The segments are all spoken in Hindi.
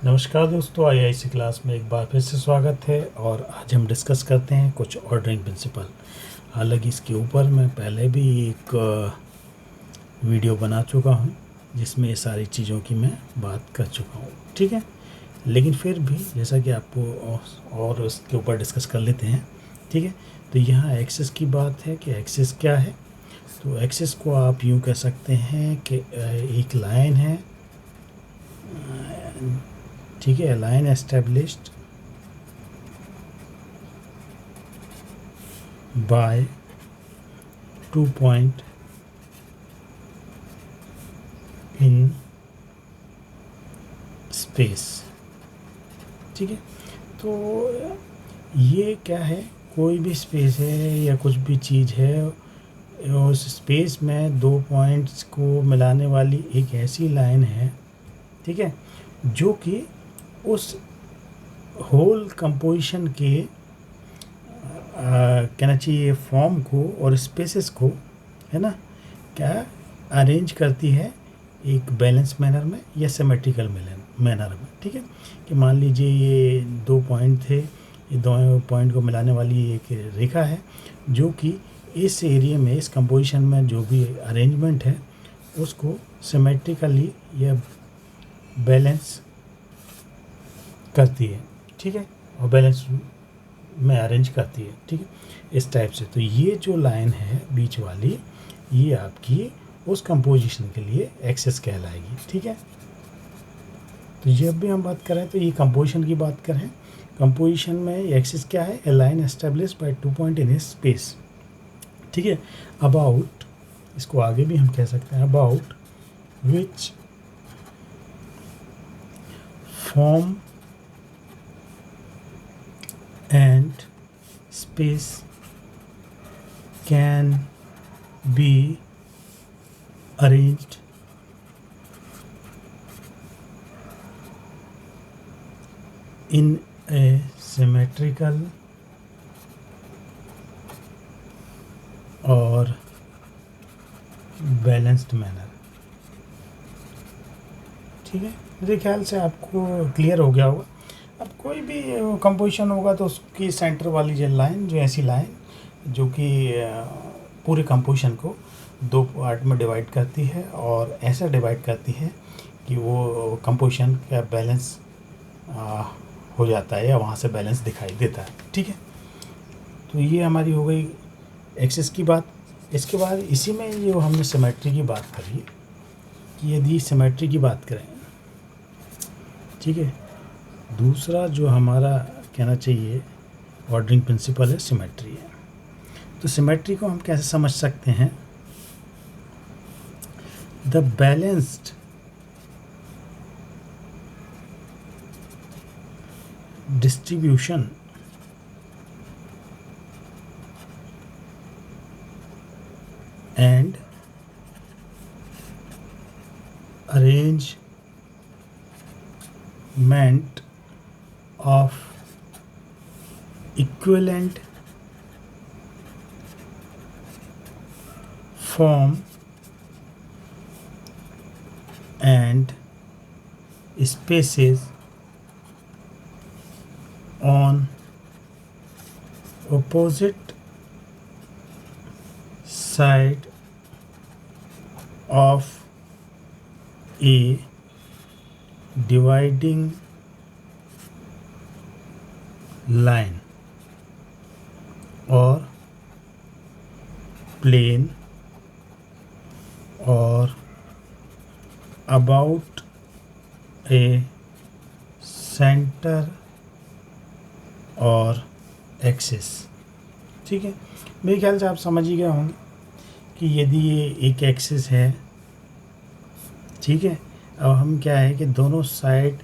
नमस्कार दोस्तों, आईआईसी क्लास में एक बार फिर से स्वागत है। और आज हम डिस्कस करते हैं कुछ ऑर्डरिंग प्रिंसिपल। हालांकि इसके ऊपर मैं पहले भी एक वीडियो बना चुका हूं जिसमें ये सारी चीज़ों की मैं बात कर चुका हूं, ठीक है। लेकिन फिर भी जैसा कि आपको और इसके ऊपर डिस्कस कर लेते हैं, ठीक है। तो यहाँ एक्सिस की बात है कि एक्सिस क्या है। तो एक्सिस को आप यूँ कह सकते हैं कि एक लाइन है, ठीक है। Line established by 2 point in space, ठीक है। तो ये क्या है, कोई भी स्पेस है या कुछ भी चीज़ है, उस स्पेस में 2 पॉइंट्स को मिलाने वाली एक ऐसी लाइन है, ठीक है, जो कि उस होल कंपोजिशन के कहना चाहिए फॉर्म को और स्पेसेस को, है ना, क्या अरेंज करती है एक बैलेंस मैनर में या सिमेट्रिकल मैनर में, ठीक है। कि मान लीजिए ये 2 पॉइंट थे, ये 2 पॉइंट को मिलाने वाली एक रेखा है जो कि इस एरिया में, इस कंपोजिशन में जो भी अरेंजमेंट है उसको सिमेट्रिकली या बैलेंस करती है, ठीक है, और बैलेंस में अरेंज करती है, ठीक है, इस टाइप से। तो ये जो लाइन है बीच वाली, ये आपकी उस कंपोजिशन के लिए एक्सिस कहलाएगी, ठीक है। तो जब भी हम बात करें तो ये कंपोजिशन की बात करें, कंपोजिशन में एक्सिस क्या है, a line established by 2 point in space, ठीक है। अबाउट, इसको आगे भी हम कह सकते हैं, about which form and space can be arranged in a symmetrical और बैलेंस्ड मैनर, ठीक है। मेरे ख्याल से आपको क्लियर हो गया होगा। अब कोई भी कंपोजिशन होगा तो उसकी सेंटर वाली जो लाइन, जो ऐसी लाइन जो कि पूरे कंपोजिशन को 2 पार्ट में डिवाइड करती है और ऐसा डिवाइड करती है कि वो कंपोजिशन का बैलेंस हो जाता है या वहाँ से बैलेंस दिखाई देता है, ठीक है। तो ये हमारी हो गई एक्सिस की बात। इसके बाद इसी में जो हमने सिमेट्री की बात करी कि यदि सिमेट्री की बात करें, ठीक है, दूसरा जो हमारा कहना चाहिए ऑर्डरिंग प्रिंसिपल है, सिमेट्री है। तो सिमेट्री को हम कैसे समझ सकते हैं, the balanced distribution and arrangement of equivalent form and spaces on opposite side of a dividing line और प्लेन और अबाउट ए सेंटर और एक्सिस, ठीक है। मेरे ख्याल से आप समझ ही गए होंगे कि यदि ये एक एक्सिस है, ठीक है, अब हम क्या है कि दोनों साइड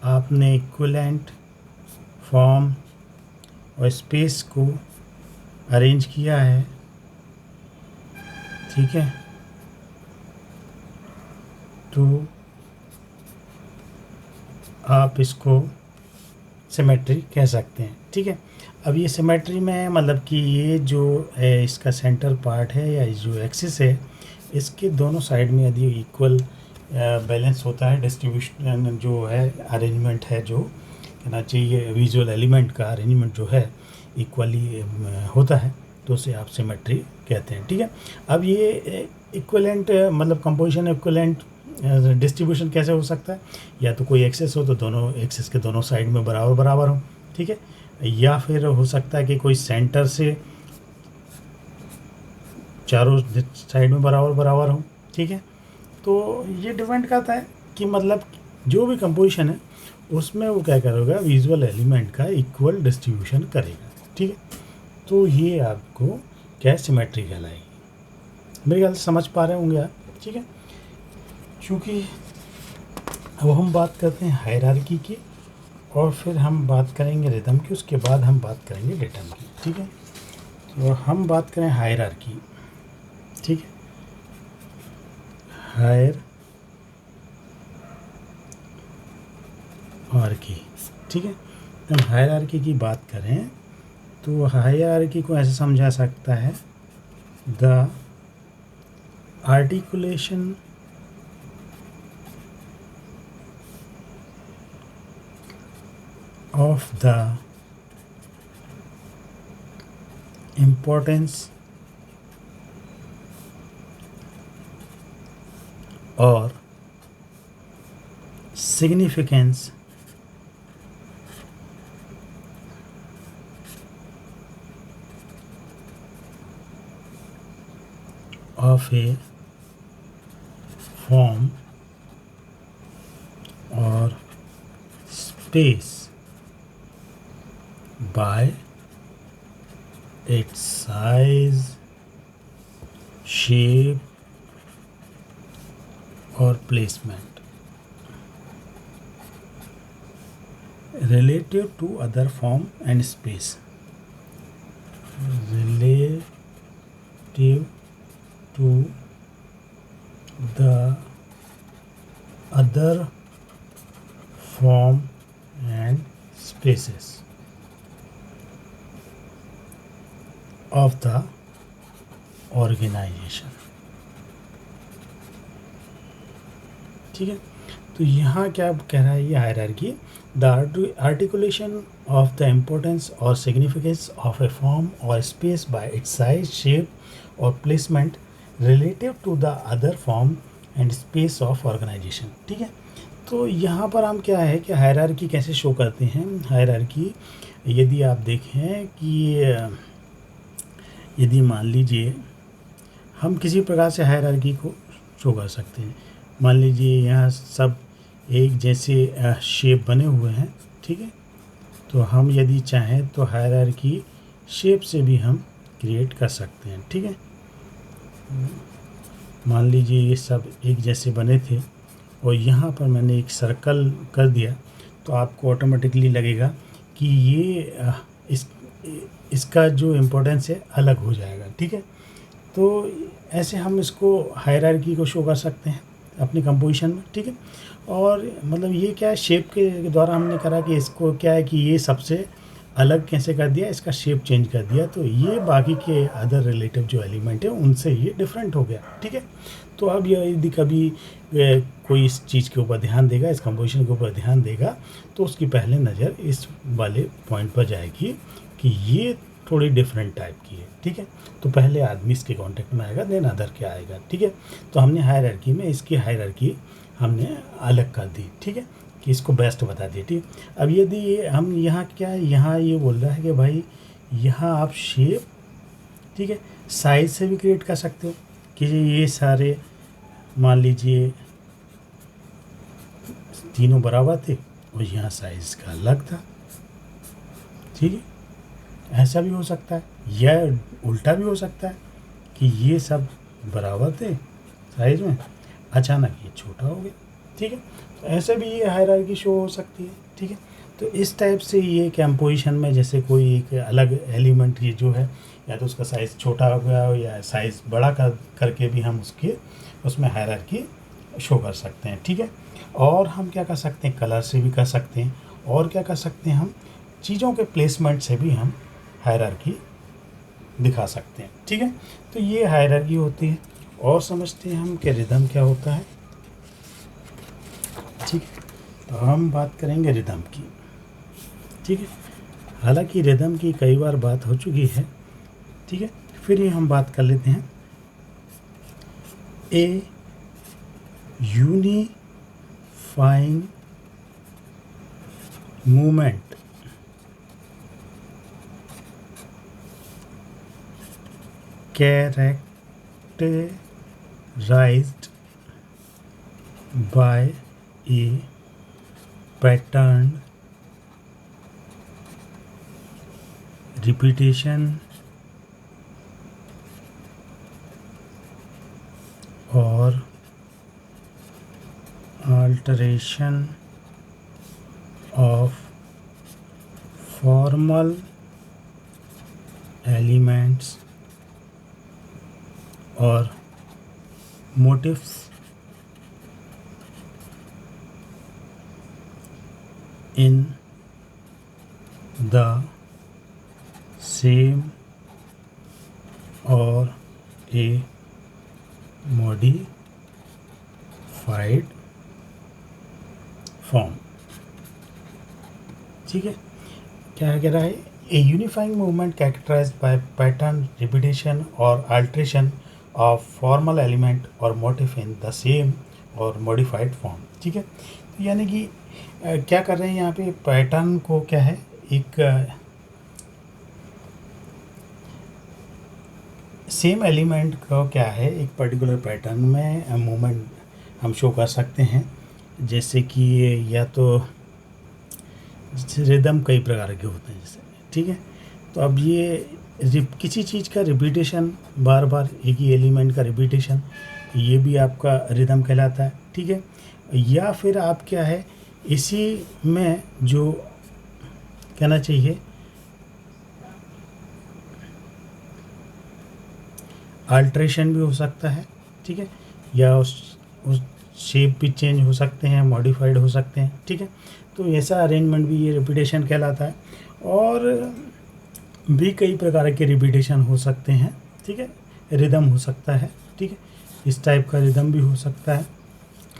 आपने इक्विवेलेंट फॉर्म और स्पेस को अरेंज किया है, ठीक है। तो आप इसको सिमेट्री कह सकते हैं, ठीक है। अब ये सिमेट्री में मतलब कि ये जो है इसका सेंटर पार्ट है या जो एक्सिस है, इसके दोनों साइड में यदि इक्वल बैलेंस होता है, डिस्ट्रीब्यूशन जो है, अरेंजमेंट है, जो कहना चाहिए विजुअल एलिमेंट का अरेंजमेंट जो है इक्वली होता है, तो उसे आप सिमेट्री कहते हैं। ठीक है, अब ये इक्वलेंट मतलब कंपोजिशन इक्वलेंट डिस्ट्रीब्यूशन कैसे हो सकता है? या तो कोई एक्सेस हो तो दोनों एक्सेस के दोनों साइड में बराबर बराबर हो, ठीक है, या फिर हो सकता है कि कोई सेंटर से चारों साइड में बराबर बराबर हो। ठीक है, तो ये डिपेंड करता है कि मतलब जो भी कंपोजिशन है उसमें वो क्या करेगा, विजुअल एलिमेंट का इक्वल डिस्ट्रीब्यूशन करेगा। ठीक है, तो ये आपको क्या सिमेट्री कहलाएगी। मेरे ख्याल से समझ पा रहे होंगे आप। ठीक है, चूँकि अब हम बात करते हैं हायरार्की की, और फिर हम बात करेंगे रिदम की, उसके बाद हम बात करेंगे डेटम की। ठीक है, तो हम बात करें हायरार्की। ठीक है, हायरार्की। ठीक है, जब हायरार्की की बात करें तो हायरार्की को ऐसे समझा सकता है, the articulation of the importance or significance of a form or space by its size, shape or placement relative to other form and space, relative to the other form and spaces of the organization। ठीक है, तो यहाँ क्या कह रहा है ये hierarchy, the articulation of the importance और सिग्निफिकेंस ऑफ ए फॉर्म और space by its size, shape और placement relative to the other form and space of organization. ठीक है, तो यहाँ पर हम क्या है कि हायरार्की कैसे शो करते हैं। हायरार्की यदि आप देखें कि यदि मान लीजिए हम किसी प्रकार से हायरार्की को शो कर सकते हैं। मान लीजिए यहाँ सब एक जैसे शेप बने हुए हैं। ठीक है, तो हम यदि चाहें तो हायरार्की शेप से भी हम क्रिएट कर सकते हैं। ठीक है, मान लीजिए ये सब एक जैसे बने थे और यहाँ पर मैंने एक सर्कल कर दिया, तो आपको ऑटोमेटिकली लगेगा कि ये इसका जो इम्पोर्टेंस है अलग हो जाएगा। ठीक है, तो ऐसे हम इसको हायरार्की को शो कर सकते हैं अपनी कंपोजिशन में। ठीक है, और मतलब ये क्या है, शेप के द्वारा हमने करा कि इसको क्या है कि ये सबसे अलग कैसे कर दिया, इसका शेप चेंज कर दिया, तो ये बाकी के अदर रिलेटिव जो एलिमेंट है उनसे ये डिफरेंट हो गया। ठीक है, तो अब यदि कभी कोई इस चीज़ के ऊपर ध्यान देगा, इस कंपोजिशन के ऊपर ध्यान देगा, तो उसकी पहले नज़र इस वाले पॉइंट पर जाएगी कि ये थोड़ी डिफरेंट टाइप की है। ठीक है, तो पहले आदमी इसके कांटेक्ट में आएगा, देन अदर के आएगा। ठीक है, तो हमने हायरार्की में इसकी हायरार्की हमने अलग कर दी। ठीक है, कि इसको बेस्ट बता दिए। ठीक है, अब यदि ये हम यहाँ क्या है, यहाँ ये बोल रहा है कि भाई यहाँ आप शेप, ठीक है, साइज से भी क्रिएट कर सकते हो कि ये सारे मान लीजिए तीनों बराबर थे और यहाँ साइज का अलग था। ठीक है, ऐसा भी हो सकता है, या उल्टा भी हो सकता है कि ये सब बराबर थे साइज में, अचानक ये छोटा हो गया। ठीक है, तो ऐसे भी ये हायरार्की शो हो सकती है। ठीक है, तो इस टाइप से ये कंपोजिशन में जैसे कोई एक अलग एलिमेंट ये जो है, या तो उसका साइज़ छोटा हो गया हो या साइज़ बड़ा करके भी हम उसमें हायरार्की शो कर सकते हैं। ठीक है, और हम क्या कर सकते हैं, कलर से भी कर सकते हैं, और क्या कर सकते हैं, हम चीज़ों के प्लेसमेंट से भी हम हायरार्की दिखा सकते हैं। ठीक है, तो ये हायरार्की होती है। और समझते हैं हम कि रिदम क्या होता है। ठीक है। तो हम बात करेंगे रिदम की। ठीक है, हालांकि रिदम की कई बार बात हो चुकी है। ठीक है, फिर ही हम बात कर लेते हैं। A unifying movement characterized by a patterned repetition or alteration of formal elements or motifs in the same or a modified form। ठीक है, क्या कह रहा है? A unifying movement characterized by pattern repetition और अल्ट्रेशन ऑफ फॉर्मल एलिमेंट और मोटिव इन द सेम और मॉडिफाइड फॉर्म। ठीक है, तो यानी कि क्या कर रहे हैं यहाँ पे? पैटर्न को क्या है, एक सेम एलिमेंट का क्या है, एक पर्टिकुलर पैटर्न में मूवमेंट हम शो कर सकते हैं। जैसे कि या तो रिदम कई प्रकार के होते हैं जैसे। ठीक है, तो अब ये किसी चीज़ का रिपीटेशन, बार बार एक ही एलिमेंट का रिपीटेशन, ये भी आपका रिदम कहलाता है। ठीक है, या फिर आप क्या है, इसी में जो कहना चाहिए अल्ट्रेशन भी हो सकता है। ठीक है, या उस शेप भी चेंज हो सकते हैं, मॉडिफाइड हो सकते हैं। ठीक है, तो ऐसा अरेंजमेंट भी ये रिपीटेशन कहलाता है। और भी कई प्रकार के रिपीटेशन हो सकते हैं। ठीक है, रिदम हो सकता है। ठीक है, इस टाइप का रिदम भी हो सकता है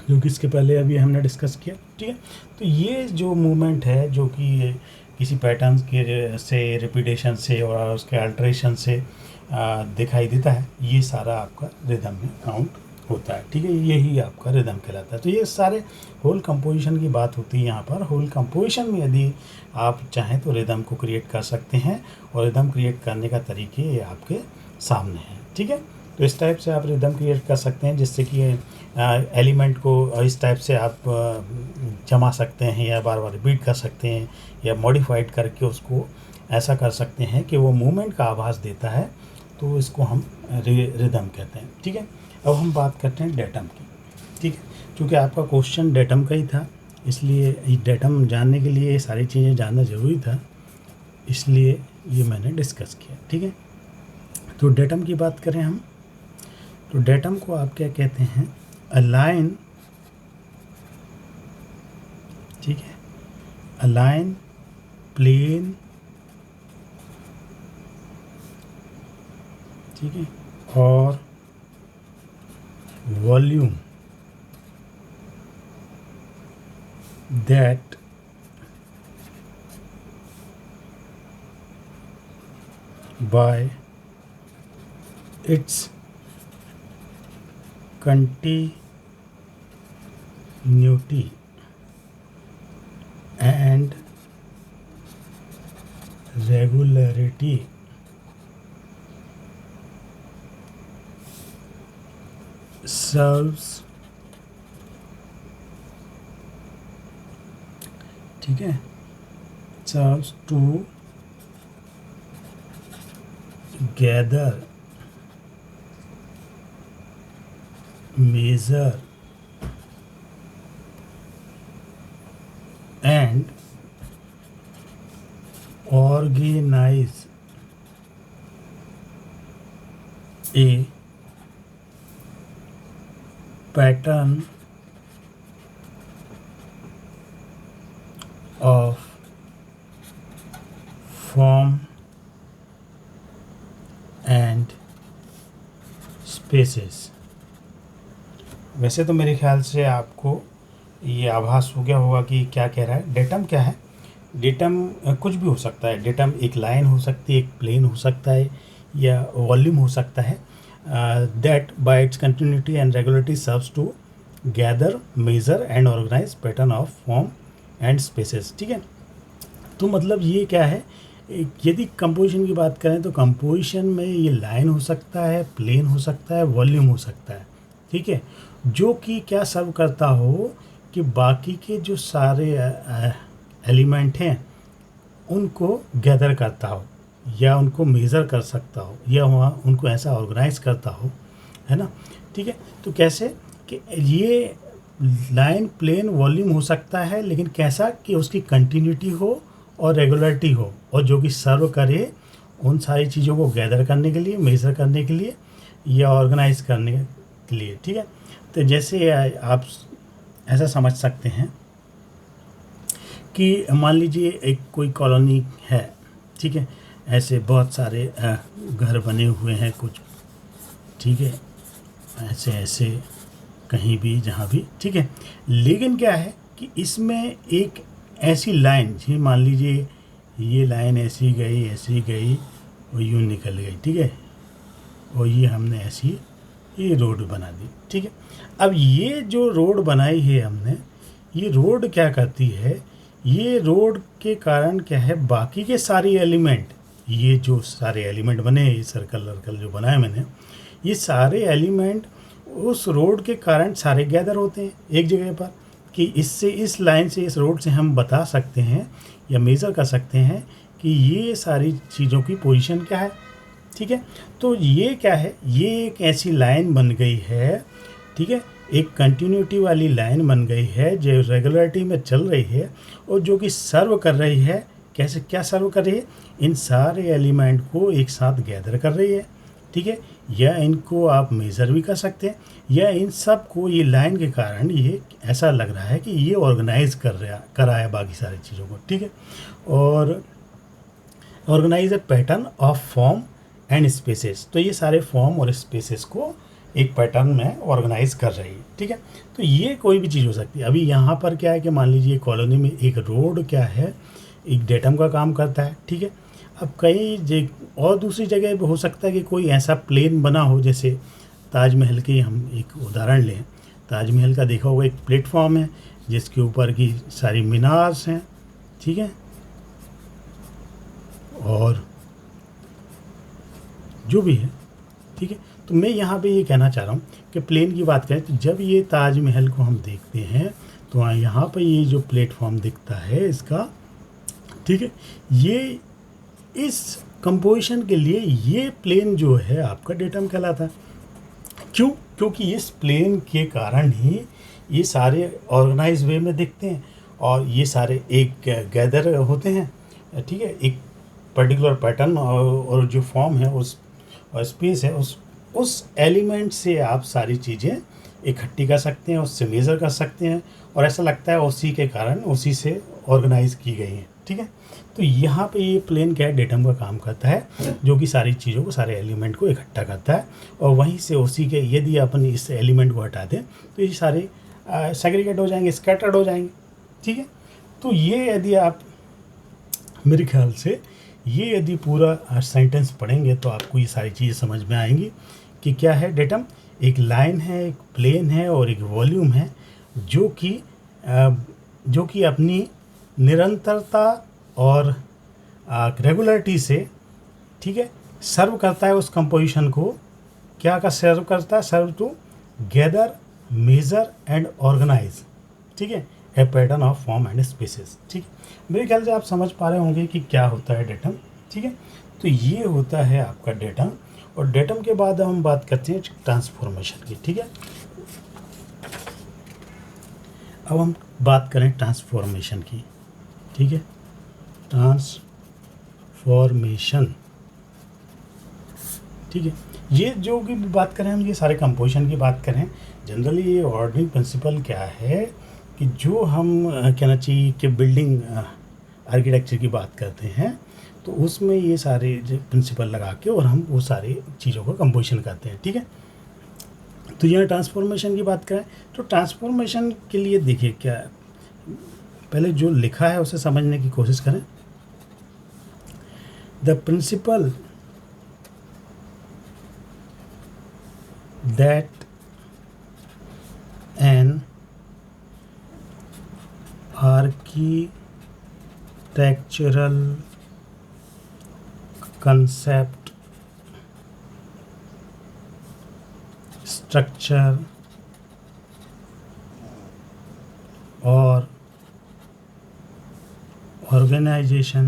जो कि इसके पहले अभी हमने डिस्कस किया। ठीक है, तो ये जो मूवमेंट है जो कि किसी पैटर्न के से रिपीटेशन से और उसके अल्ट्रेशन से दिखाई देता है, ये सारा आपका रिदम में काउंट होता है। ठीक है, यही आपका रिदम कहलाता है। तो ये सारे होल कंपोजिशन की बात होती है यहाँ पर। होल कंपोजिशन में यदि आप चाहें तो रिदम को क्रिएट कर सकते हैं, और रिदम क्रिएट करने का तरीके ये आपके सामने हैं। ठीक है, तो इस टाइप से आप रिदम क्रिएट कर सकते हैं, जिससे कि एलिमेंट को इस टाइप से आप जमा सकते हैं, या बार बार रिपीट कर सकते हैं, या मॉडिफाइड करके उसको ऐसा कर सकते हैं कि वो मूवमेंट का आभास देता है। तो इसको हम रिदम कहते हैं। ठीक है, अब हम बात करते हैं डेटम की। ठीक है, क्योंकि आपका क्वेश्चन डेटम का ही था, इसलिए डेटम जानने के लिए ये सारी चीज़ें जानना ज़रूरी था, इसलिए ये मैंने डिस्कस किया। ठीक है, तो डेटम की बात करें हम, तो डेटम को आप क्या कहते हैं? अ लाइन, ठीक है, अ लाइन प्लेन, ठीक है, और volume that by its continuity and regularity serves, ठीक है, serves to gather, measure and organize a pattern of form and spaces। वैसे तो मेरे ख्याल से आपको ये आभास हो गया होगा कि क्या कह रहा है। डेटम क्या है? डेटम कुछ भी हो सकता है। डेटम एक लाइन हो सकती है, एक प्लेन हो सकता है, या वॉल्यूम हो सकता है। That by its continuity and regularity serves to gather, measure and organize pattern of form and spaces. ठीक है, तो मतलब ये क्या है, यदि कंपोजिशन की बात करें तो कंपोजिशन में ये लाइन हो सकता है, प्लेन हो सकता है, वॉल्यूम हो सकता है। ठीक है, जो कि क्या सर्व करता हो कि बाकी के जो सारे एलिमेंट हैं उनको गैदर करता हो, या उनको मेज़र कर सकता हो, या वहाँ उनको ऐसा ऑर्गेनाइज करता हो, है ना। ठीक है, तो कैसे कि ये लाइन, प्लेन, वॉल्यूम हो सकता है, लेकिन कैसा कि उसकी कंटिन्यूटी हो और रेगुलरिटी हो, और जो कि सर्व करे उन सारी चीज़ों को गैदर करने के लिए, मेज़र करने के लिए, या ऑर्गेनाइज करने के लिए। ठीक है, तो जैसे आप ऐसा समझ सकते हैं कि मान लीजिए एक कोई कॉलोनी है। ठीक है, ऐसे बहुत सारे घर बने हुए हैं कुछ। ठीक है, ऐसे ऐसे कहीं भी, जहाँ भी। ठीक है, लेकिन क्या है कि इसमें एक ऐसी लाइन, जी मान लीजिए ये लाइन ऐसी गई और यूँ निकल गई। ठीक है, और ये हमने ऐसी ये रोड बना दी। ठीक है, अब ये जो रोड बनाई है हमने, ये रोड क्या करती है, ये रोड के कारण क्या है, बाकी के सारे एलिमेंट, ये जो सारे एलिमेंट बने, ये सर्कल वर्कल जो बनाए मैंने, ये सारे एलिमेंट उस रोड के कारण सारे गैदर होते हैं एक जगह पर, कि इससे, इस लाइन से, इस रोड से हम बता सकते हैं या मेज़र कर सकते हैं कि ये सारी चीज़ों की पोजीशन क्या है। ठीक है, तो ये क्या है, ये एक ऐसी लाइन बन गई है। ठीक है, एक कंटिन्यूटी वाली लाइन बन गई है जो रेगुलरिटी में चल रही है, और जो कि सर्व कर रही है, कैसे, क्या सर्व कर रही है, इन सारे एलिमेंट को एक साथ गैदर कर रही है। ठीक है, या इनको आप मेज़र भी कर सकते हैं, या इन सब को ये लाइन के कारण ये ऐसा लग रहा है कि ये ऑर्गेनाइज करा है बाकी सारी चीज़ों को। ठीक है, और organize a pattern of form and spaces, तो ये सारे फॉर्म और स्पेसेस को एक पैटर्न में ऑर्गेनाइज कर रही है। ठीक है, तो ये कोई भी चीज़ हो सकती है। अभी यहाँ पर क्या है कि मान लीजिए कॉलोनी में एक रोड क्या है, एक डेटम का काम करता है। ठीक है, अब कई और दूसरी जगह पे हो सकता है कि कोई ऐसा प्लेन बना हो, जैसे ताजमहल की हम एक उदाहरण लें। ताजमहल का देखा होगा, एक प्लेटफॉर्म है जिसके ऊपर की सारी मीनार्स हैं। ठीक है, और जो भी है। ठीक है, तो मैं यहाँ पे ये कहना चाह रहा हूँ कि प्लेन की बात करें तो जब ये ताजमहल को हम देखते हैं तो यहाँ पर ये जो प्लेटफॉर्म दिखता है इसका, ठीक है, ये इस कंपोजिशन के लिए ये प्लेन जो है आपका डेटम कहलाता है। क्यों? क्योंकि इस प्लेन के कारण ही ये सारे ऑर्गेनाइज वे में दिखते हैं, और ये सारे एक गैदर होते हैं। ठीक है, एक पर्टिकुलर पैटर्न और जो फॉर्म है उस और स्पेस है, उस एलिमेंट से आप सारी चीज़ें इकट्ठी कर सकते हैं, उससे मेज़र कर सकते हैं, और ऐसा लगता है उसी के कारण उसी से ऑर्गेनाइज की गई हैं। ठीक है, तो यहाँ पे ये प्लेन क्या है, डेटम का काम करता है, जो कि सारी चीज़ों को, सारे एलिमेंट को इकट्ठा करता है, और वहीं से उसी के, यदि अपन इस एलिमेंट को हटा दें तो ये सारे सेग्रीगेट हो जाएंगे, स्कैटर्ड हो जाएंगे। ठीक है, तो ये यदि आप, मेरे ख्याल से ये यदि पूरा सेंटेंस पढ़ेंगे तो आपको ये सारी चीज़ें समझ में आएंगी कि क्या है डेटम। एक लाइन है, एक प्लेन है, और एक वॉल्यूम है, जो कि अपनी निरंतरता और रेगुलरिटी से, ठीक है, सर्व करता है उस कंपोजिशन को। क्या का सर्व करता है? Serve to gather, measure and organize. ठीक है, a pattern of form and spaces. ठीक, मेरे ख्याल से आप समझ पा रहे होंगे कि क्या होता है डेटम। ठीक है, तो ये होता है आपका डेटम, और डेटम के बाद हम बात करते हैं ट्रांसफॉर्मेशन की। ठीक है, अब हम बात करें ट्रांसफॉर्मेशन की। ठीक है, ट्रांसफॉर्मेशन। ठीक है, ये जो भी बात करें हम, ये सारे कंपोजिशन की बात करें, जनरली ये ऑर्डरिंग प्रिंसिपल क्या है कि जो हम कहना चाहिए कि बिल्डिंग आर्किटेक्चर की बात करते हैं तो उसमें ये सारे प्रिंसिपल लगा के और हम वो सारी चीज़ों का कंपोजिशन करते हैं। ठीक है, तो यहाँ ट्रांसफॉर्मेशन की बात करें तो ट्रांसफॉर्मेशन के लिए देखिए क्या है, पहले जो लिखा है उसे समझने की कोशिश करें। The principle that an architectural concept, structure or organization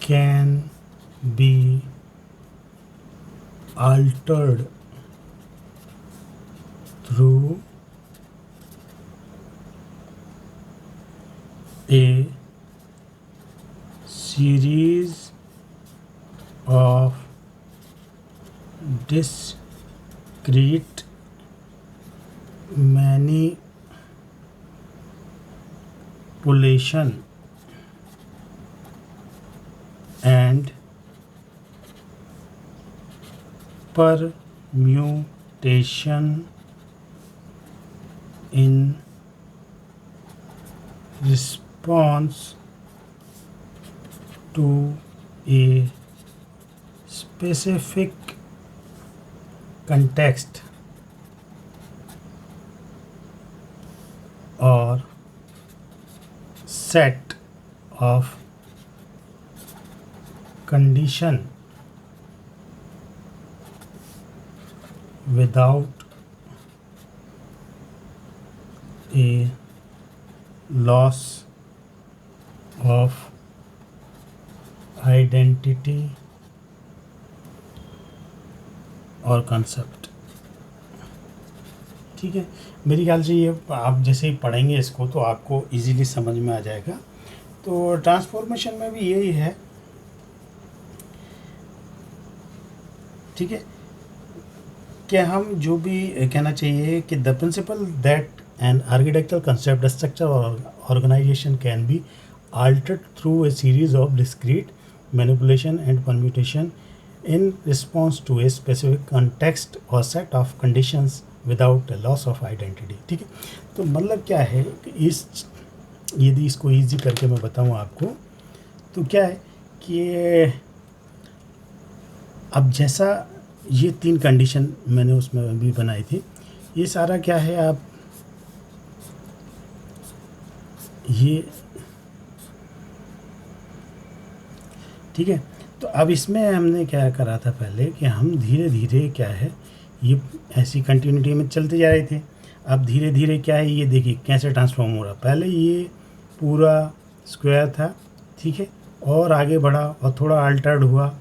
can be altered through a series of discrete manipulation and permutation in response to a specific context or set of condition without a loss of identity और कंसेप्ट। ठीक है, मेरे ख्याल से ये आप जैसे ही पढ़ेंगे इसको तो आपको इजीली समझ में आ जाएगा। तो ट्रांसफॉर्मेशन में भी यही है। ठीक है, क्या हम जो भी कहना चाहिए कि the principle that an architectural concept, structure और organization can be altered through a series of discrete manipulation and permutation in response to a specific context or set of conditions without a loss of identity। ठीक है, तो मतलब क्या है कि यदि इसको इजी करके मैं बताऊं आपको तो क्या है कि अब जैसा ये 3 कंडीशन मैंने उसमें भी बनाई थी, ये सारा क्या है, आप ये ठीक है। तो अब इसमें हमने क्या करा था पहले कि हम धीरे धीरे क्या है ये ऐसी कंटिन्यूटी में चलते जा रहे थे। अब धीरे धीरे क्या है ये देखिए कैसे ट्रांसफॉर्म हो रहा। पहले ये पूरा स्क्वायर था, ठीक है, और आगे बढ़ा और थोड़ा अल्टर्ड हुआ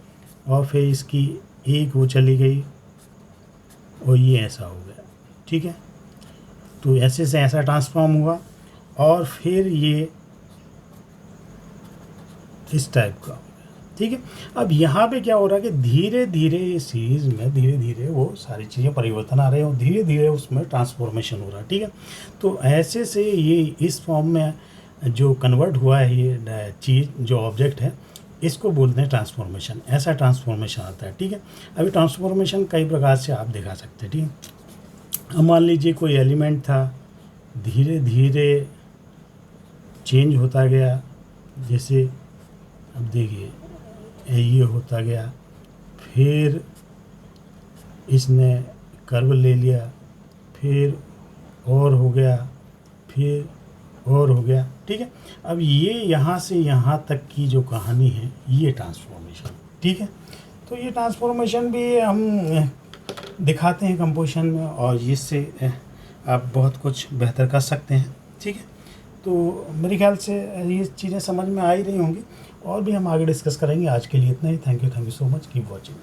और फिर इसकी एक वो चली गई और ये ऐसा हो गया। ठीक है, तो ऐसे से ऐसा ट्रांसफॉर्म हुआ और फिर ये इस टाइप का। ठीक है, अब यहाँ पे क्या हो रहा है कि धीरे धीरे इस सीरीज़ में धीरे धीरे वो सारी चीज़ें परिवर्तन आ रहे हैं और धीरे धीरे उसमें ट्रांसफॉर्मेशन हो रहा है। ठीक है, तो ऐसे से ये इस फॉर्म में जो कन्वर्ट हुआ है ये चीज़ जो ऑब्जेक्ट है इसको बोलते हैं ट्रांसफॉर्मेशन। ऐसा ट्रांसफॉर्मेशन आता है। ठीक है, अभी ट्रांसफॉर्मेशन कई प्रकार से आप दिखा सकते हैं। ठीक है, अब मान लीजिए कोई एलिमेंट था, धीरे धीरे चेंज होता गया, जैसे अब देखिए ये होता गया, फिर इसने कर्व ले लिया, फिर और हो गया, फिर और हो गया। ठीक है, अब ये यहाँ से यहाँ तक की जो कहानी है ये ट्रांसफॉर्मेशन। ठीक है, तो ये ट्रांसफॉर्मेशन भी हम दिखाते हैं कंपोजिशन में और इससे आप बहुत कुछ बेहतर कर सकते हैं। ठीक है, तो मेरे ख्याल से ये चीज़ें समझ में आ ही रही होंगी और भी हम आगे डिस्कस करेंगे। आज के लिए इतना ही। Thank you so much, keep watching.